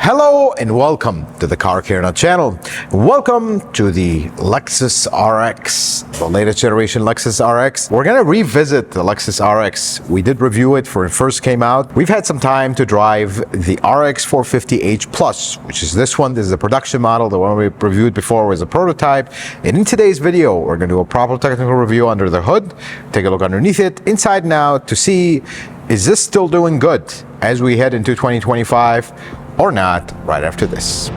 Hello and welcome to the Car Care Nut channel. Welcome to the Lexus RX, the latest generation Lexus RX. We're going to revisit the Lexus RX. We did review it when it first came out. We've had some time to drive the RX 450h Plus, which is this one. This is a production model. The one we reviewed before was a prototype. And in today's video, we're going to do a proper technical review under the hood, take a look underneath it, inside and out, to see, is this still doing good as we head into 2025 or not, right after this.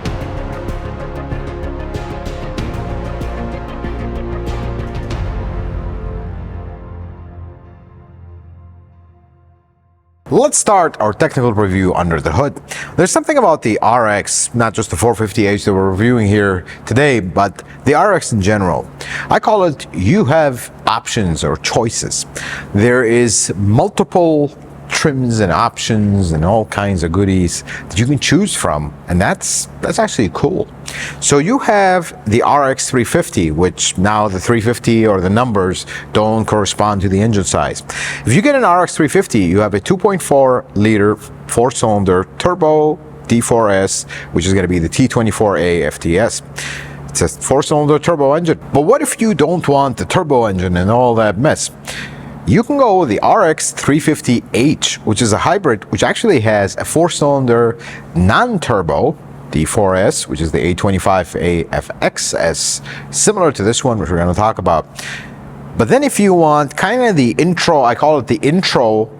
Let's start our technical review under the hood. There's something about the RX, not just the 450h that we're reviewing here today, but the RX in general. I call it, you have options or choices. There is multiple trims and options and all kinds of goodies that you can choose from, and that's actually cool. So you have the RX 350, which now the 350 or the numbers don't correspond to the engine size. If you get an RX 350, you have a 2.4 liter 4-cylinder turbo D4S, which is going to be the T24A FTS. It's a 4-cylinder turbo engine. But what if you don't want the turbo engine and all that mess? You can go with the RX 350h, which is a hybrid, which actually has a 4-cylinder non-turbo D4S, which is the A25A FXS, similar to this one, which we're going to talk about. But then if you want kind of the intro, I call it the intro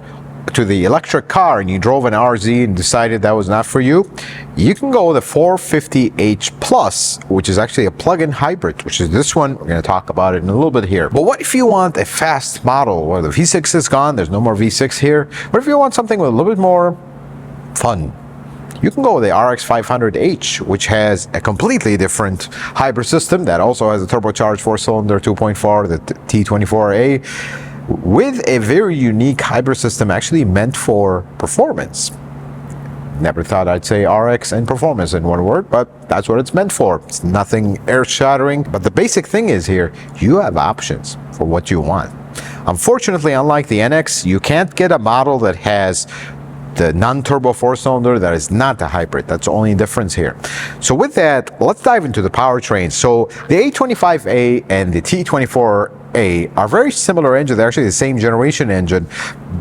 to the electric car, and you drove an RZ and decided that was not for you, you can go with a 450h Plus, which is actually a plug-in hybrid, which is this one. We're going to talk about it in a little bit here. But what if you want a fast model where the V6 is gone, there's no more V6 here? What if you want something with a little bit more fun? You can go with the RX 500h, which has a completely different hybrid system that also has a turbocharged 4-cylinder 2.4, the T24A, with a very unique hybrid system actually meant for performance. Never thought I'd say RX and performance in one word, but that's what it's meant for. It's nothing earth-shattering, but the basic thing is here, you have options for what you want. Unfortunately, unlike the NX, you can't get a model that has the non-turbo 4-cylinder that is not a hybrid. That's the only difference here. So with that, let's dive into the powertrain. So the A25A and the T24A are very similar engines. They're actually the same generation engine,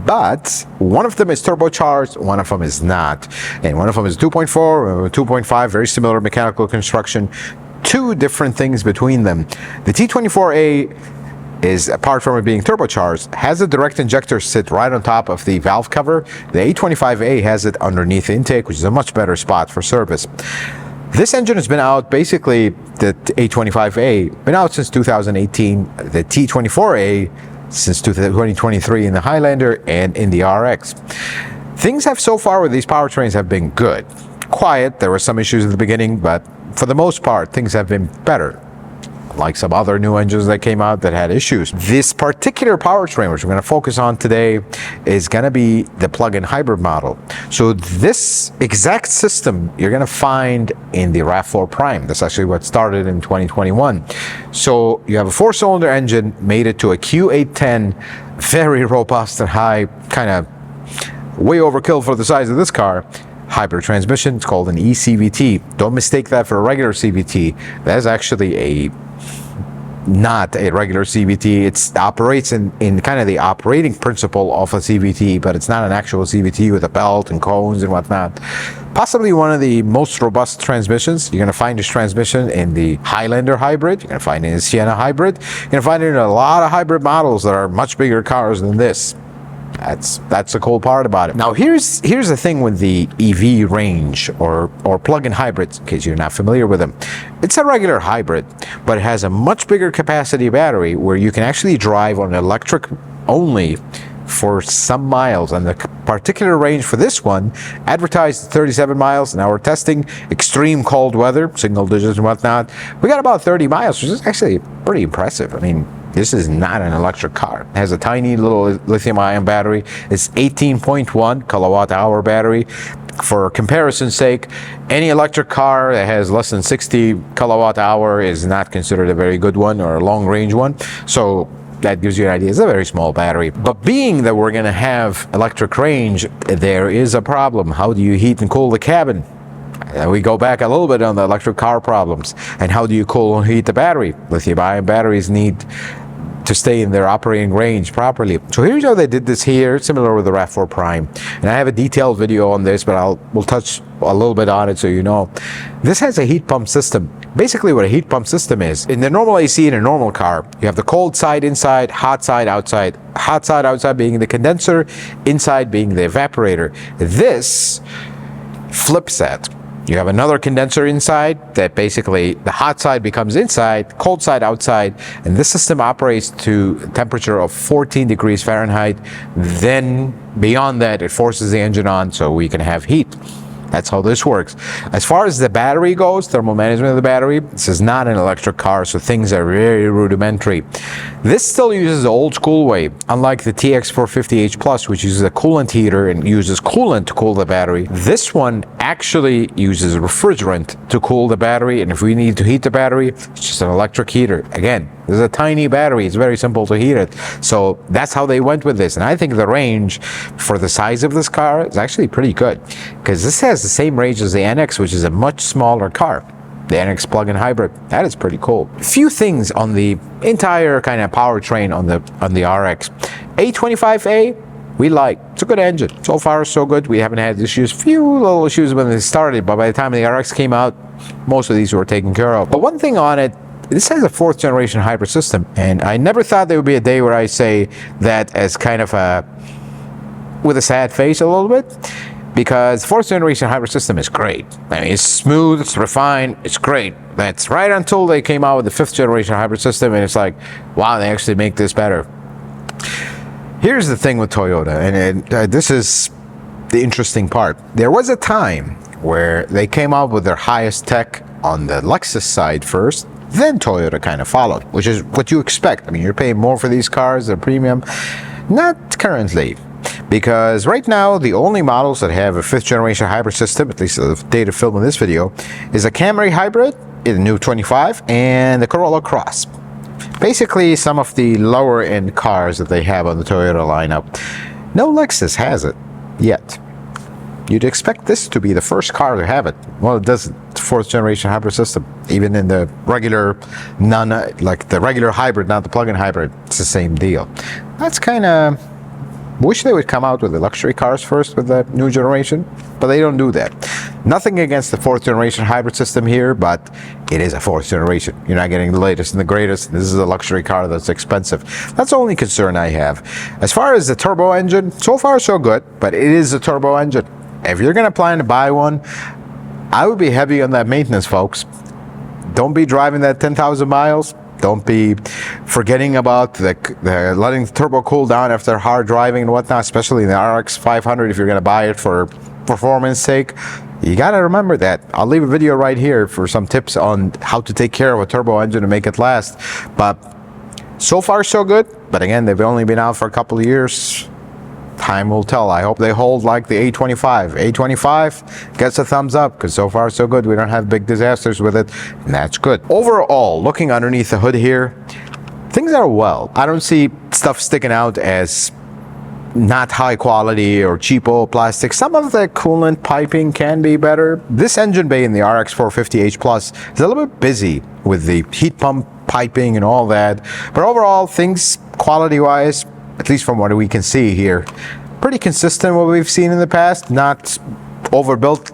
but one of them is turbocharged, one of them is not. And one of them is 2.4, 2.5, very similar mechanical construction. Two different things between them. The T24A is, apart from it being turbocharged, has a direct injector sit right on top of the valve cover. The A25A has it underneath the intake, which is a much better spot for service. This engine has been out, basically, the A25A, been out since 2018, the T24A since 2023 in the Highlander and in the RX. Things have so far with these powertrains have been good. Quiet, there were some issues at the beginning, but for the most part, things have been better, like some other new engines that came out that had issues. This particular powertrain, which we're going to focus on today, is going to be the plug-in hybrid model. So this exact system you're going to find in the RAV4 Prime. That's actually what started in 2021. So you have a 4-cylinder engine, made it to a Q810, very robust and high, kind of way overkill for the size of this car. Hybrid transmission. It's called an eCVT. Don't mistake that for a regular CVT. That is actually not a regular CVT. It operates in kind of the operating principle of a CVT, but it's not an actual CVT with a belt and cones and whatnot. Possibly one of the most robust transmissions. You're going to find this transmission in the Highlander hybrid. You're going to find it in the Sienna hybrid. You're going to find it in a lot of hybrid models that are much bigger cars than this. That's the cool part about it. Now here's the thing with the EV range or plug-in hybrids, in case you're not familiar with them. It's a regular hybrid, but it has a much bigger capacity battery where you can actually drive on electric only for some miles. And the particular range for this one advertised 37 miles. Now we're testing extreme cold weather, single digits and whatnot. We got about 30 miles, which is actually pretty impressive. I mean, this is not an electric car. It has a tiny little lithium-ion battery. It's 18.1 kilowatt-hour battery. For comparison's sake, any electric car that has less than 60 kilowatt-hour is not considered a very good one or a long-range one. So that gives you an idea. It's a very small battery. But being that we're going to have electric range, there is a problem. How do you heat and cool the cabin? We go back a little bit on the electric car problems and how do you cool and heat the battery. Lithium-ion batteries need to stay in their operating range properly. So here's how they did this here, similar with the RAV4 Prime. And I have a detailed video on this, but we'll touch a little bit on it so you know. This has a heat pump system. Basically what a heat pump system is, in the normal AC in a normal car, you have the cold side inside, hot side outside. Hot side outside being the condenser, inside being the evaporator. This flips that. You have another condenser inside that basically the hot side becomes inside, cold side outside, and this system operates to a temperature of 14 degrees Fahrenheit. Then beyond that, it forces the engine on so we can have heat. That's how this works. As far as the battery goes, thermal management of the battery, this is not an electric car, so things are very rudimentary. This still uses the old school way, unlike the TX450H Plus, which uses a coolant heater and uses coolant to cool the battery. This one actually uses refrigerant to cool the battery, and if we need to heat the battery, it's just an electric heater. Again, this is a tiny battery, it's very simple to heat it. So that's how they went with this, and I think the range for the size of this car is actually pretty good, because this has the same range as the NX, which is a much smaller car. The NX plug-in hybrid, that is pretty cool. A few things on the entire kind of powertrain on the RX. A25A, we like. It's a good engine. So far, so good. We haven't had issues. Few little issues when they started, but by the time the RX came out, most of these were taken care of. But one thing on it, this has a 4th generation hybrid system, and I never thought there would be a day where I say that as kind of with a sad face a little bit, because 4th generation hybrid system is great. I mean, it's smooth, it's refined, it's great. That's right until they came out with the 5th generation hybrid system, and it's like, wow, they actually make this better. Here's the thing with Toyota, and this is the interesting part. There was a time where they came out with their highest tech on the Lexus side first, then Toyota kind of followed, which is what you expect. I mean, you're paying more for these cars, they're premium. Not currently, because right now the only models that have a 5th generation hybrid system, at least the data film in this video, is a Camry hybrid in the new 25 and the Corolla Cross. Basically some of the lower end cars that they have on the Toyota lineup. No Lexus has it yet. You'd expect this to be the first car to have it. Well, it doesn't. It's 4th generation hybrid system. Even in the regular, like the regular hybrid, not the plug-in hybrid, it's the same deal. That's kind of, wish they would come out with the luxury cars first with the new generation, but they don't do that. Nothing against the 4th generation hybrid system here, but it is a 4th generation. You're not getting the latest and the greatest. This is a luxury car that's expensive. That's the only concern I have. As far as the turbo engine, so far so good, but it is a turbo engine. If you're gonna plan to buy one, I would be heavy on that maintenance, folks. Don't be driving that 10,000 miles. Don't be forgetting about the letting the turbo cool down after hard driving and whatnot, especially in the RX 500 if you're gonna buy it for performance sake. You gotta remember that. I'll leave a video right here for some tips on how to take care of a turbo engine and make it last. But so far so good. But again, they've only been out for a couple of years. Time will tell. I hope they hold like the A25. A25 gets a thumbs up because so far so good. We don't have big disasters with it, and that's good. Overall, looking underneath the hood here, things are well. I don't see stuff sticking out as not high quality or cheapo plastic. Some of the coolant piping can be better. This engine bay in the RX 450H Plus is a little bit busy with the heat pump piping and all that, but overall things quality-wise, at least from what we can see here, pretty consistent with what we've seen in the past. Not overbuilt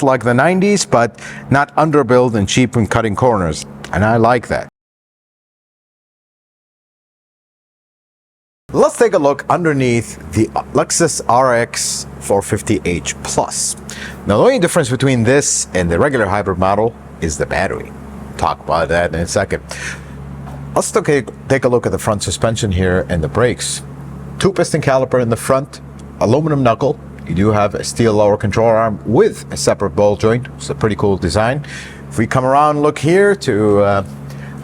like the 90s, but not underbuilt and cheap and cutting corners. And I like that. Let's take a look underneath the Lexus RX 450H Plus. Now, the only difference between this and the regular hybrid model is the battery. Talk about that in a second. Let's take a look at the front suspension here and the brakes. 2-piston caliper in the front, aluminum knuckle. You do have a steel lower control arm with a separate ball joint. It's a pretty cool design. If we come around and look here to,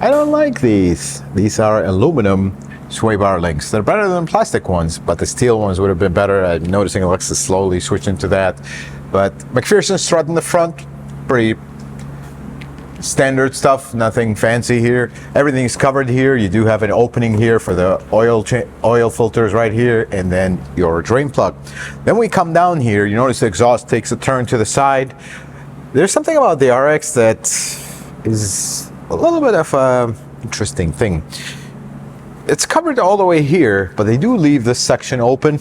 I don't like these. These are aluminum sway bar links. They're better than plastic ones, but the steel ones would have been better. I'm noticing Lexus slowly switching to that. But McPherson strut in the front, pretty standard stuff, nothing fancy here. Everything's covered here. You do have an opening here for the oil filters right here, and then your drain plug. Then we come down here, you notice the exhaust takes a turn to the side. There's something about the RX that is a little bit of a interesting thing. It's covered all the way here, but they do leave this section open.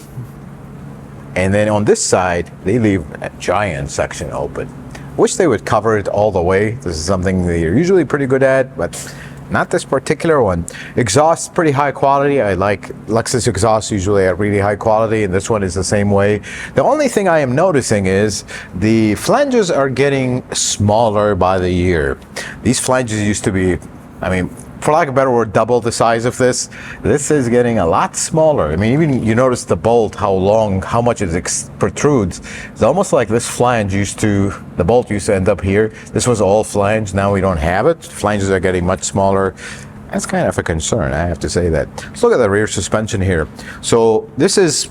And then on this side, they leave a giant section open. Wish they would cover it all the way. This is something they're usually pretty good at, but not this particular one. Exhaust, pretty high quality. I like Lexus exhausts usually are really high quality, and this one is the same way. The only thing I am noticing is the flanges are getting smaller by the year. These flanges used to be, I mean, for lack of a better word, double the size of this. This is getting a lot smaller. I mean, even you notice the bolt, how long, how much it protrudes. It's almost like this flange the bolt used to end up here. This was all flange, now we don't have it. Flanges are getting much smaller. That's kind of a concern, I have to say that. Let's look at the rear suspension here. So this is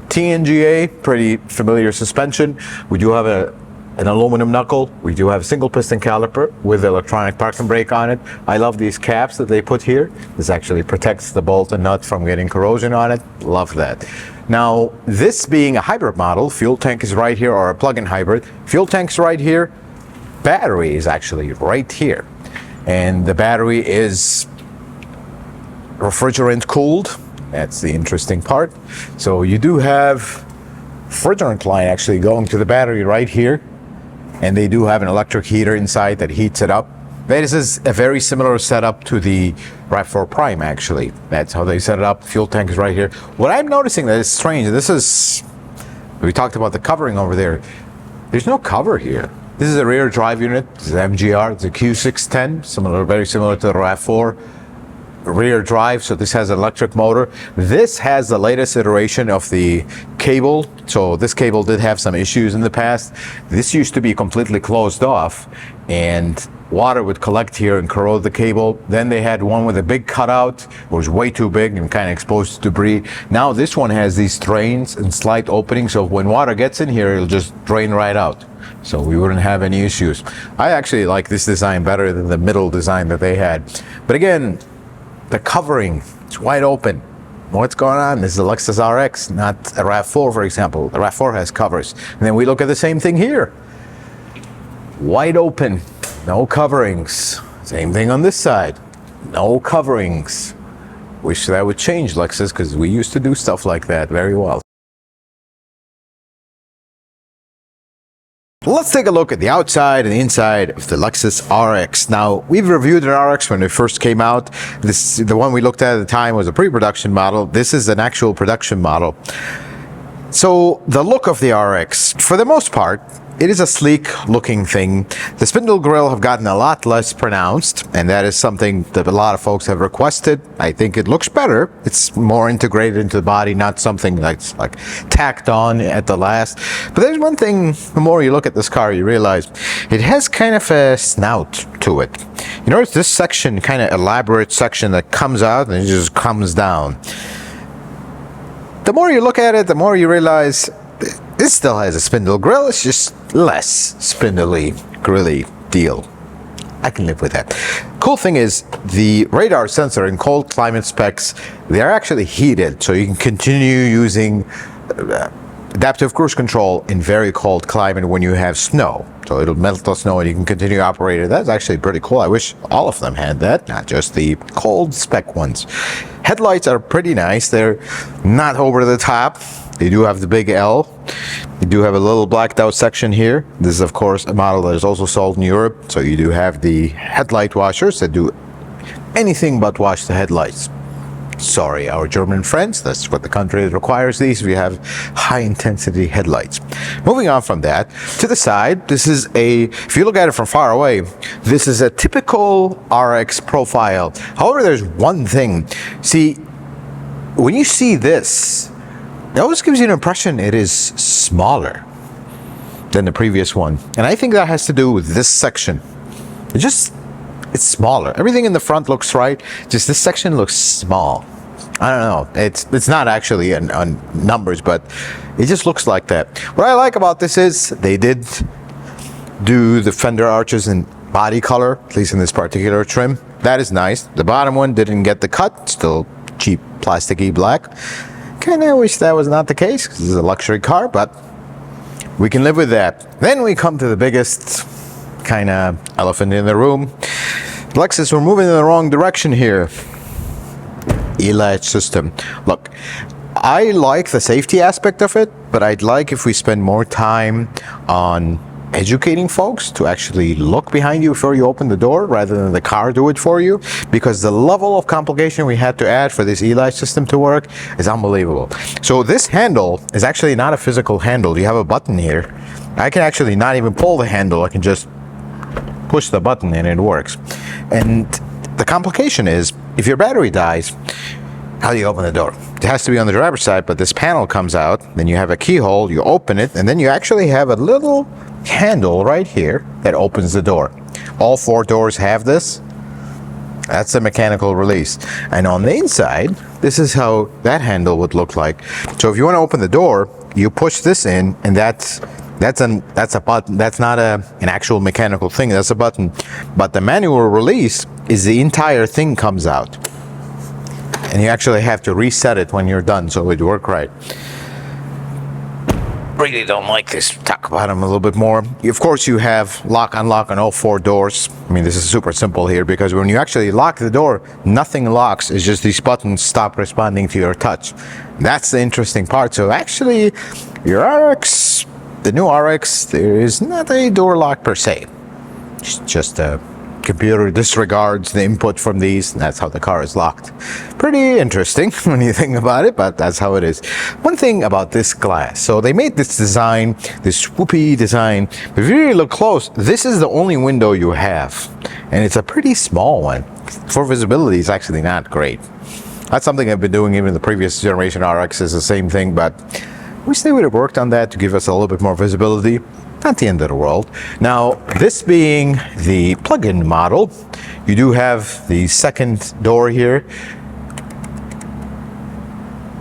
TNGA, pretty familiar suspension. We do have an aluminum knuckle. We do have a single piston caliper with electronic parking brake on it. I love these caps that they put here. This actually protects the bolt and nut from getting corrosion on it. Love that. Now, this being a hybrid model, fuel tank is right here, or a plug-in hybrid. Fuel tank's right here. Battery is actually right here. And the battery is refrigerant cooled. That's the interesting part. So you do have refrigerant line actually going to the battery right here. And they do have an electric heater inside that heats it up. This is a very similar setup to the RAV4 Prime, actually. That's how they set it up. Fuel tank is right here. What I'm noticing that is strange, we talked about the covering over there. There's no cover here. This is a rear drive unit. This is MGR. It's a Q610, very similar to the RAV4. Rear drive, so this has an electric motor. This has the latest iteration of the cable, so this cable did have some issues in the past. This used to be completely closed off, and water would collect here and corrode the cable. Then they had one with a big cutout. It was way too big and kind of exposed to debris. Now this one has these drains and slight openings, so when water gets in here, it'll just drain right out. So we wouldn't have any issues. I actually like this design better than the middle design that they had. But again, the covering, it's wide open. What's going on? This is a Lexus RX, not a RAV4, for example. The RAV4 has covers. And then we look at the same thing here. Wide open, no coverings. Same thing on this side, no coverings. Wish that would change, Lexus, because we used to do stuff like that very well. Let's take a look at the outside and the inside of the Lexus RX. Now, we've reviewed an RX when it first came out. The one we looked at the time was a pre-production model. This is an actual production model. So, the look of the RX, for the most part, it is a sleek looking thing. The spindle grille have gotten a lot less pronounced, and that is something that a lot of folks have requested. I think it looks better. It's more integrated into the body, not something that's like tacked on at the last. But there's one thing, the more you look at this car, you realize it has kind of a snout to it. You notice this section, kind of elaborate section that comes out and it just comes down. The more you look at it, the more you realize this still has a spindle grille. It's just less spindly, grilly deal. I can live with that. Cool thing is the radar sensor in cold climate specs, they are actually heated, so you can continue using adaptive cruise control in very cold climate when you have snow. So it'll melt the snow and you can continue operating. That's actually pretty cool. I wish all of them had that, not just the cold spec ones. Headlights are pretty nice. They're not over the top. They do have the big L. You do have a little blacked out section here. This is of course a model that is also sold in Europe. So you do have the headlight washers that do anything but wash the headlights. Sorry, our German friends, that's what the country requires these. We have high intensity headlights. Moving on from that, to the side, this is if you look at it from far away, this is a typical RX profile. However, there's one thing. See, when you see this, it always gives you an impression it is smaller than the previous one. And I think that has to do with this section. It's smaller. Everything in the front looks right. Just this section looks small. I don't know. It's not actually on numbers, but it just looks like that. What I like about this is they did do the fender arches in body color, at least in this particular trim. That is nice. The bottom one didn't get the cut, still cheap plasticky black. Kinda wish that was not the case, because this is a luxury car, but we can live with that. Then we come to the biggest kind of elephant in the room. Lexus, we're moving in the wrong direction here. E-latch system. Look, I like the safety aspect of it, but I'd like if we spend more time on educating folks to actually look behind you before you open the door rather than the car do it for you, because the level of complication we had to add for this e-latch system to work is unbelievable. So this handle is actually not a physical handle. You have a button here. I can actually not even pull the handle. I can just push the button and it works. And the complication is, if your battery dies, how do you open the door? It has to be on the driver's side, but this panel comes out, then you have a keyhole, you open it, and then you actually have a little handle right here that opens the door. All 4 doors have this. That's a mechanical release. And on the inside, this is how that handle would look like. So if you want to open the door, you push this in, and that's a button. That's not an actual mechanical thing. That's a button. But the manual release is the entire thing comes out. And you actually have to reset it when you're done so it would work right. Really don't like this. Talk about them a little bit more. Of course, you have lock, unlock on all 4 doors. I mean, this is super simple here, because when you actually lock the door, nothing locks. It's just these buttons stop responding to your touch. That's the interesting part. So actually, your RX, the new RX, there is not a door lock per se. It's just a computer disregards the input from these, and that's how the car is locked. Pretty interesting when you think about it, but that's how it is. One thing about this glass, so they made this design, this swoopy design, but if you really look close, this is the only window you have, and it's a pretty small one. For visibility, it's actually not great. That's something I've been doing even the previous generation RX is the same thing, but I wish they would have worked on that to give us a little bit more visibility. Not the end of the world. Now, this being the plug-in model, you do have the second door here.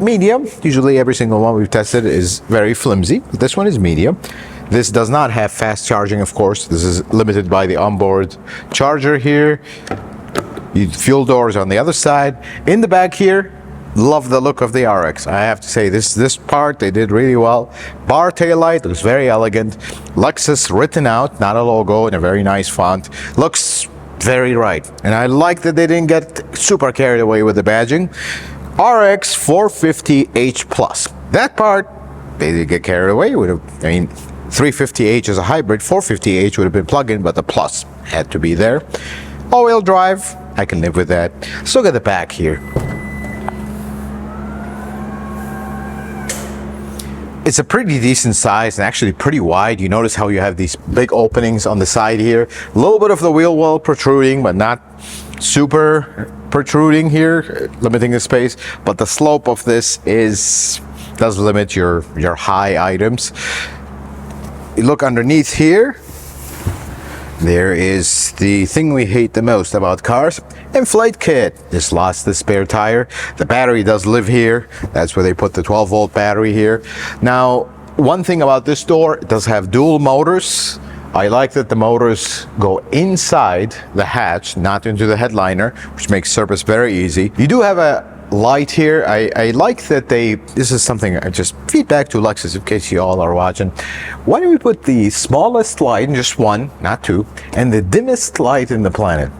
Medium. Usually every single one we've tested is very flimsy, but this one is medium. This does not have fast charging, of course. This is limited by the onboard charger here. Fuel doors on the other side. In the back here, love the look of the RX. I have to say, this part they did really well. Bar taillight looks very elegant. Lexus written out, not a logo, in a very nice font. Looks very right. And I like that they didn't get super carried away with the badging. RX 450H Plus. That part, they did get carried away. 350H is a hybrid. 450H would have been plug-in, but the Plus had to be there. All-wheel drive, I can live with that. Let's look at the back here. It's a pretty decent size and actually pretty wide. You notice how you have these big openings on the side here. A little bit of the wheel well protruding, but not super protruding here, limiting the space. But the slope of this does limit your high items. You look underneath here. There is the thing we hate the most about cars. Inflate kit. This lost the spare tire. The battery does live here. That's where they put the 12-volt battery here. Now, one thing about this door, it does have dual motors. I like that the motors go inside the hatch, not into the headliner, which makes service very easy. You do have a light here. I like that this is something I just feedback to Lexus in case you all are watching. Why don't we put the smallest light, just one, not two, and the dimmest light in the planet?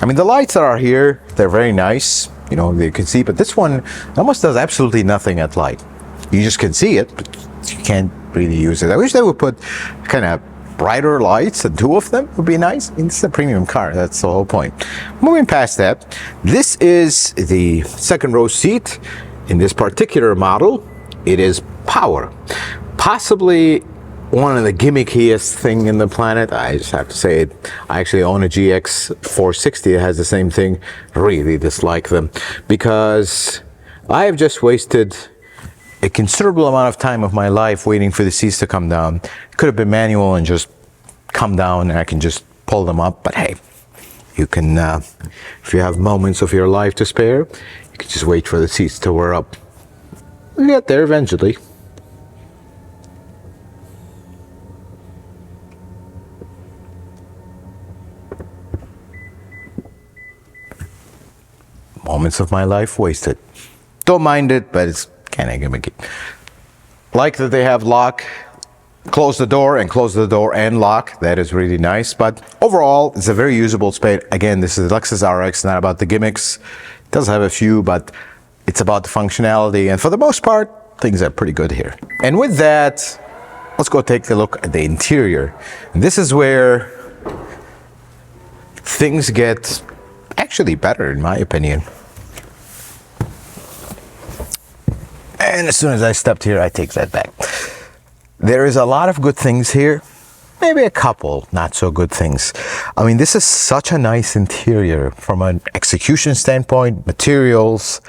I mean, the lights that are here, they're very nice, you know, you can see, but this one almost does absolutely nothing at light. You just can see it, but you can't really use it. I wish they would put kind of brighter lights, and 2 of them would be nice. I mean, it's a premium car, that's the whole point. Moving past that, this is the second row seat. In this particular model, it is power. Possibly one of the gimmickiest thing in the planet. I just have to say it. I actually own a GX 460 that has the same thing. Really dislike them because I have just wasted a considerable amount of time of my life waiting for the seats to come down. It could have been manual and just come down and I can just pull them up, but hey, you can, if you have moments of your life to spare, you can just wait for the seats to wear up. We'll get there eventually. moments of my life wasted. Don't mind it, but it's kind of gimmicky. Like that they have lock, close the door and lock. That is really nice. But overall, it's a very usable space. Again, this is the Lexus RX, not about the gimmicks. It does have a few, but it's about the functionality. And for the most part, things are pretty good here. And with that, let's go take a look at the interior. And this is where things get actually better, in my opinion. And as soon as I stepped here, I take that back. There is a lot of good things here, maybe a couple not so good things. I mean, this is such a nice interior from an execution standpoint, materials,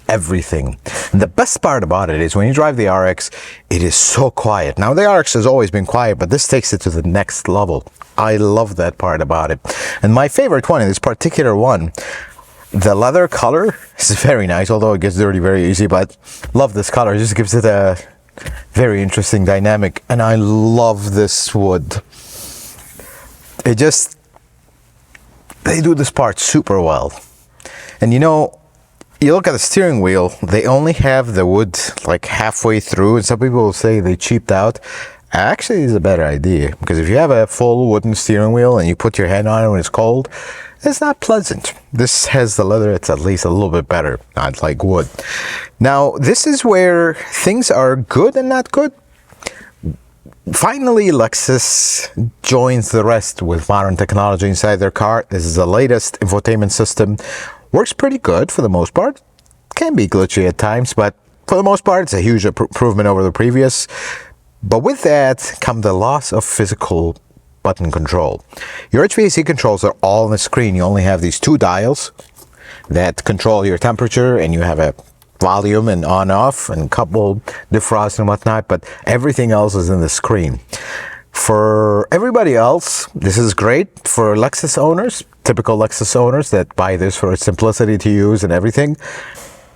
everything. And the best part about it is when you drive the RX, it is so quiet. Now, the RX has always been quiet, but this takes it to the next level. I love that part about it. And my favorite one, in this particular one, the leather color is very nice, although it gets dirty very easy, but love this color. It just gives it a very interesting dynamic. And I love this wood. They do this part super well. And you know, you look at the steering wheel, they only have the wood like halfway through, and some people will say they cheaped out. Actually, it's a better idea, because if you have a full wooden steering wheel and you put your hand on it when it's cold, it's not pleasant. This has the leather, it's at least a little bit better, not like wood. Now, this is where things are good and not good. Finally, Lexus joins the rest with modern technology inside their car. This is the latest infotainment system. Works pretty good for the most part. Can be glitchy at times, but for the most part, it's a huge improvement over the previous. But with that come the loss of physical button control. Your HVAC controls are all on the screen. You only have these two dials that control your temperature, and you have a volume and on off and a couple defrost and whatnot, but everything else is in the screen. For everybody else, this is great. For Lexus owners, typical Lexus owners that buy this for its simplicity to use and everything,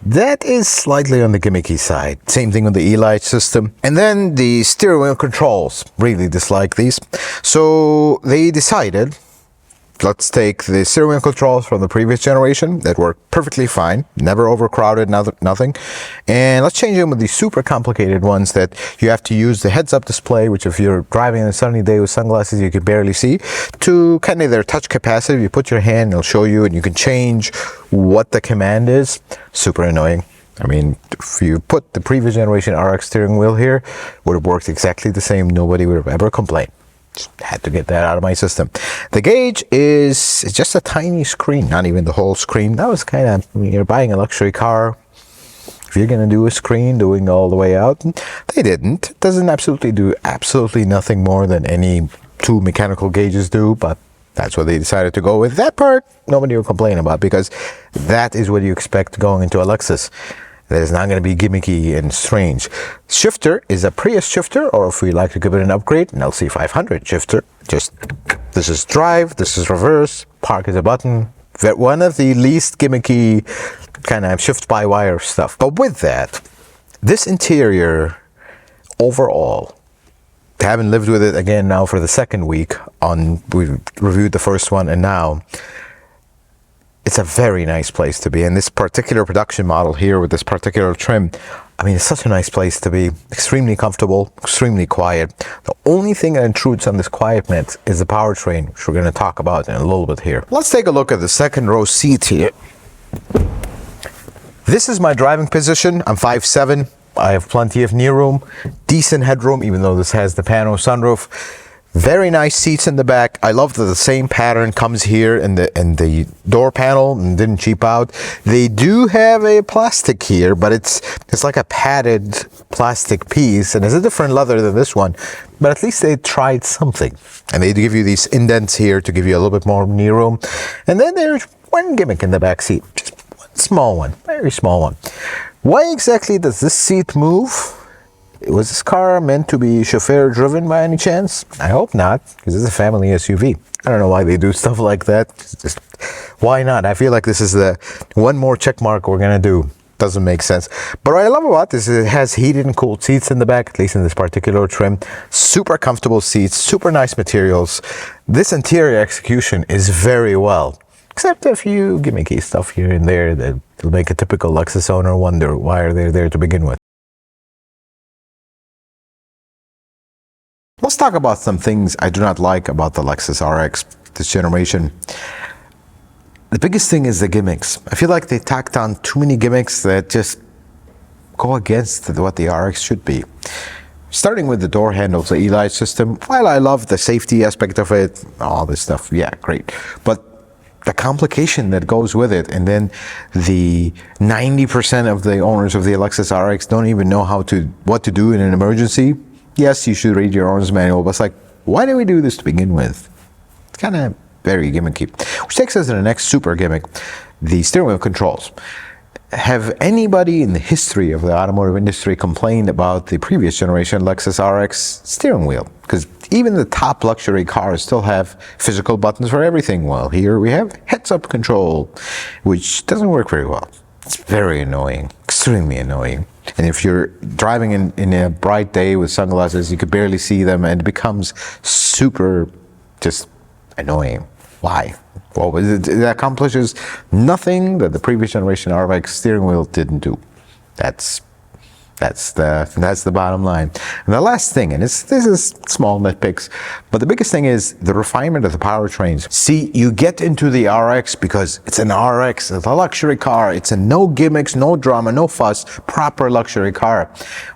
that is slightly on the gimmicky side. Same thing with the e-light system. And then the steering wheel controls. Really dislike these. So they decided, let's take the steering wheel controls from the previous generation that worked perfectly fine, never overcrowded, nothing, and let's change them with these super complicated ones that you have to use the heads-up display, which if you're driving on a sunny day with sunglasses you can barely see, to kind of their touch capacitive. You put your hand, it'll show you, and you can change what the command is. Super annoying. I mean, if you put the previous generation RX steering wheel here, would have worked exactly the same. Nobody would have ever complained. Just had to get that out of my system. The gauge is just a tiny screen, not even the whole screen. That was kind of, when you're buying a luxury car, if you're going to do a screen doing all the way out, they didn't. It doesn't do absolutely nothing more than any two mechanical gauges do, but that's what they decided to go with. That part, nobody will complain about, because that is what you expect going into a Lexus. That is not going to be gimmicky and strange. Shifter is a Prius shifter, or if we like to give it an upgrade, an LC500 shifter. Just, this is drive, this is reverse, park is a button. One of the least gimmicky kind of shift-by-wire stuff. But with that, this interior overall, having lived with it again now for the second week, we reviewed the first one, and now it's a very nice place to be. And this particular production model here with this particular trim, I mean, it's such a nice place to be. Extremely comfortable, extremely quiet. The only thing that intrudes on this quiet mix is the powertrain, which we're going to talk about in a little bit here. Let's take a look at the second row seat here. This is my driving position. I'm 5'7". I have plenty of knee room, decent headroom, even though this has the pano sunroof. Very nice seats in the back. I love that the same pattern comes here in the door panel and didn't cheap out. They do have a plastic here, but it's like a padded plastic piece, and it's a different leather than this one, but at least they tried something. And they give you these indents here to give you a little bit more knee room. And then there's one gimmick in the back seat, just one small one, very small one. Why exactly does this seat move? Was this car meant to be chauffeur driven by any chance? I hope not, because it's a family SUV. I don't know why they do stuff like that. Just, why not? I feel like this is the one more check mark we're gonna do. Doesn't make sense. But what I love about this is it has heated and cooled seats in the back, at least in this particular trim. Super comfortable seats, super nice materials. This interior execution is very well. except a few gimmicky stuff here and there that will make a typical Lexus owner wonder why are they there to begin with. Let's talk about some things I do not like about the Lexus RX this generation. The biggest thing is the gimmicks. I feel like they tacked on too many gimmicks that just go against what the RX should be. Starting with the door handles, the Eli system, while I love the safety aspect of it, all this stuff, yeah, great. But the complication that goes with it, and then the 90% of the owners of the Lexus RX don't even know what to do in an emergency. Yes, you should read your owner's manual, but it's like, why do we do this to begin with? It's kind of very gimmicky. Which takes us to the next super gimmick, the steering wheel controls. Have anybody in the history of the automotive industry complained about the previous generation Lexus RX steering wheel? Because even the top luxury cars still have physical buttons for everything. Well, here we have heads-up control, which doesn't work very well. It's very annoying, extremely annoying. And if you're driving in a bright day with sunglasses, you could barely see them, and it becomes super just annoying. Why? Well, it accomplishes nothing that the previous generation RX steering wheel didn't do. That's the bottom line. And the last thing, and this is small nitpicks, but the biggest thing is the refinement of the powertrains. See, you get into the RX because it's an RX, it's a luxury car, it's a no gimmicks, no drama, no fuss, proper luxury car,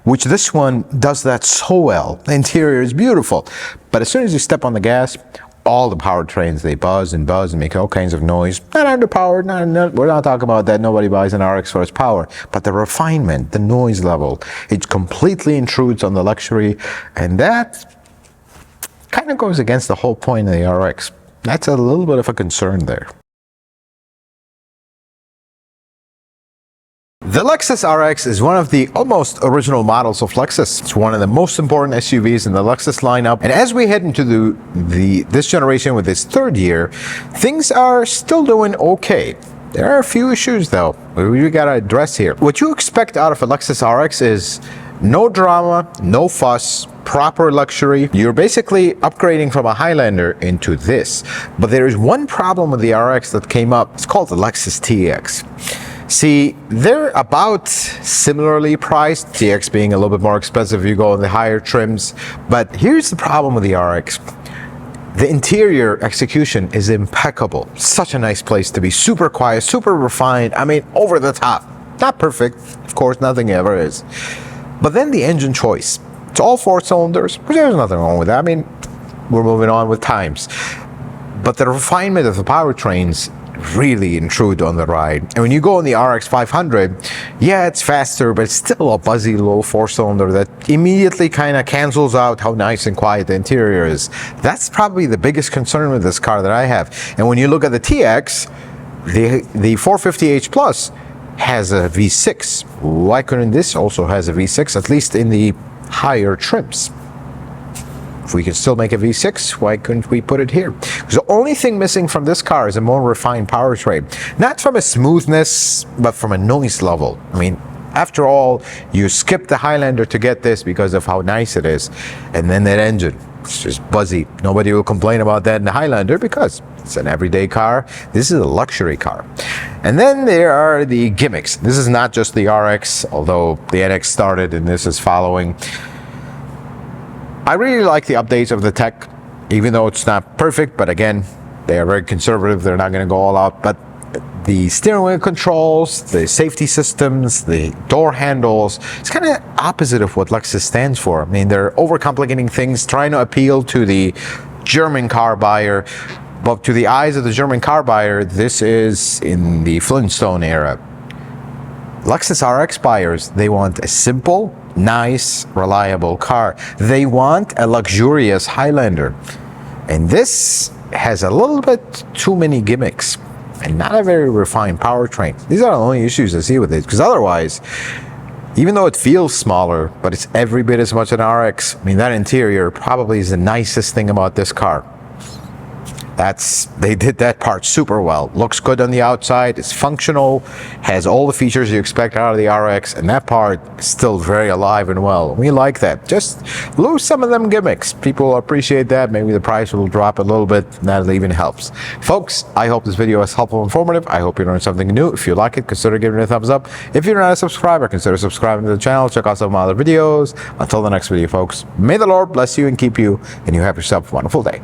which this one does that so well. The interior is beautiful, but as soon as you step on the gas, all the powertrains, they buzz and make all kinds of noise. Not underpowered, we're not talking about that. Nobody buys an RX for its power. But the refinement, the noise level, it completely intrudes on the luxury, and that kind of goes against the whole point of the RX. That's a little bit of a concern there. The Lexus RX is one of the almost original models of Lexus. It's one of the most important SUVs in the Lexus lineup. And as we head into this generation with its third year, things are still doing okay. There are a few issues though we gotta address here. What you expect out of a Lexus RX is no drama, no fuss, proper luxury. You're basically upgrading from a Highlander into this. But there is one problem with the RX that came up. It's called the Lexus TX. See, they're about similarly priced, TX being a little bit more expensive if you go in the higher trims. But here's the problem with the RX. The interior execution is impeccable. Such a nice place to be. Super quiet, super refined. I mean, over the top. Not perfect, of course, nothing ever is. But then the engine choice. It's all 4 cylinders, but there's nothing wrong with that. I mean, we're moving on with times. But the refinement of the powertrains really intrude on the ride. And when you go in the RX 500, yeah, it's faster, but it's still a buzzy little 4-cylinder that immediately kind of cancels out how nice and quiet the interior is. That's probably the biggest concern with this car that I have. And when you look at the TX, the 450h Plus has a V6. Why couldn't this also has a V6, at least in the higher trims? If we can still make a V6, why couldn't we put it here? Because the only thing missing from this car is a more refined powertrain. Not from a smoothness, but from a noise level. I mean, after all, you skip the Highlander to get this because of how nice it is. And then that engine, it's just buzzy. Nobody will complain about that in the Highlander because it's an everyday car. This is a luxury car. And then there are the gimmicks. This is not just the RX, although the NX started and this is following. I really like the updates of the tech, even though it's not perfect, but again, they are very conservative. They're not going to go all out. But the steering wheel controls, the safety systems, the door handles, it's kind of opposite of what Lexus stands for. I mean, they're overcomplicating things, trying to appeal to the German car buyer. But to the eyes of the German car buyer, this is in the Flintstone era. Lexus RX buyers, they want a simple, nice, reliable car. They want a luxurious Highlander. And this has a little bit too many gimmicks and not a very refined powertrain. These are the only issues I see with it, because otherwise, even though it feels smaller, but it's every bit as much an RX, I mean, that interior probably is the nicest thing about this car. They did that part super well. Looks good on the outside, it's functional, has all the features you expect out of the RX, and that part is still very alive and well. We like that. Just lose some of them gimmicks. People appreciate that. Maybe the price will drop a little bit, and that even helps. Folks, I hope this video was helpful and informative. I hope you learned something new. If you like it, consider giving it a thumbs up. If you're not a subscriber, consider subscribing to the channel. Check out some of my other videos. Until the next video, folks, may the Lord bless you and keep you, and you have yourself a wonderful day.